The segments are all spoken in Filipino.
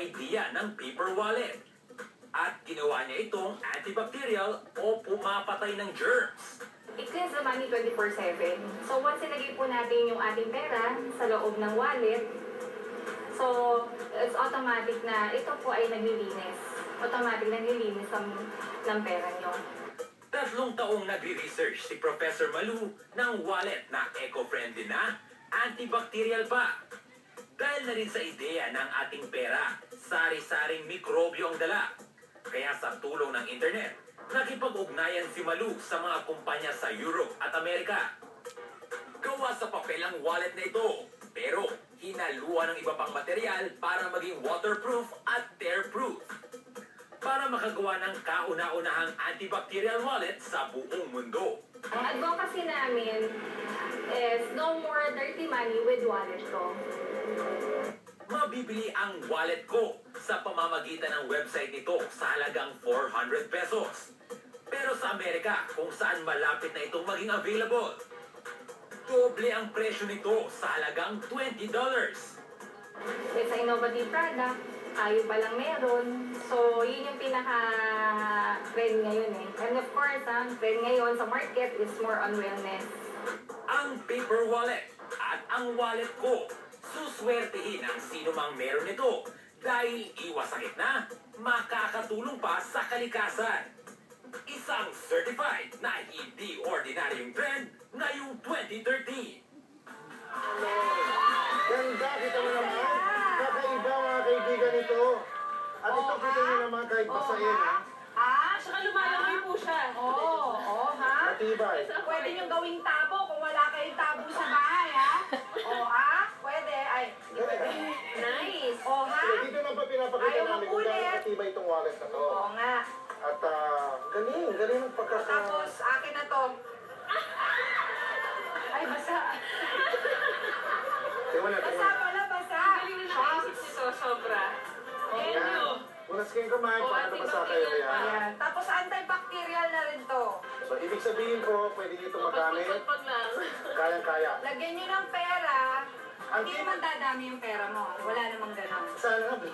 idea ng paper wallet. At ginawa niya itong antibacterial o pumapatay ng germs. It cleans the money 24/7. So once ilagay po natin yung ating pera sa loob ng wallet, so it's automatic na ito po ay naglilinis. Automatic naglilinis ng pera nyo. 3 taong nagre-research si Professor Malu ng wallet na eco-friendly na, antibacterial pa. Dahil na rin sa ideya ng ating pera, sari-saring mikrobyo ang dala. Kaya sa tulong ng internet, nakipag-ugnayan si Malu sa mga kumpanya sa Europe at Amerika. Gawa sa papel ang wallet na ito, pero hinaluan ng iba pang material para maging waterproof at tear-proof. Para makagawa ng kauna-unahang antibacterial wallet sa buong mundo. Ang advocacy namin is no more dirty money with wallet ko. Mabibili ang wallet ko sa pamamagitan ng website nito sa halagang 400 pesos. Pero sa Amerika, kung saan malapit na itong maging available, doble ang presyo nito sa halagang $20. It's an innovative product. Tayo pa lang meron. So, yun yung pinaka-trend ngayon eh. And of course, ang trend ngayon sa market is more on wellness. Ang paper wallet at ang wallet ko, suswertehin ang sino mang meron nito dahil iwas sakit na, makakatulong pa sa kalikasan. Isang certified na hindi ordinaryong trend ngayong 2013. Ganda, kita mo naman. Kakaiba mga kaibigan ito. At ito kita nyo naman kahit basahin. Saka lumalaki po siya. Ha? Matibay. Pwede nyo gawing tabo kung wala kayong tabo sa bahay, ha? Pwede. Ay, pwede. Nice. Dito na pa pinapakita Ayaw namin kung makulit. gaano matibay itong wallet na to. nga. At galing ang pagkaka... Tapos, akin na to. Ay, basa. Tingnan natin. Basa. Galing na nakaisip nito, sobra. Yan. Muna skin kamay, para nabasa kayo. Yan. Ayan. Tapos, antibacterial na rin to. So, ibig sabihin ko, pwede nyo ito magamit. Kayang-kaya. Lagyan nyo ng pera. Ang Hindi naman dadami yung pera mo. Wala namang ganun. Sana nga.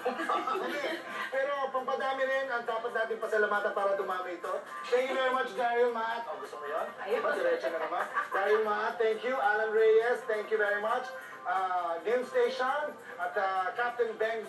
Pero pampadami rin ang dapat natin pasalamatan para dumami ito. Thank you very much, Daryl Maat. Gusto mo yun? Ayun. Diretso na naman. Daryl Maat, thank you. Alan Reyes, thank you very much. Game Station at Captain Ben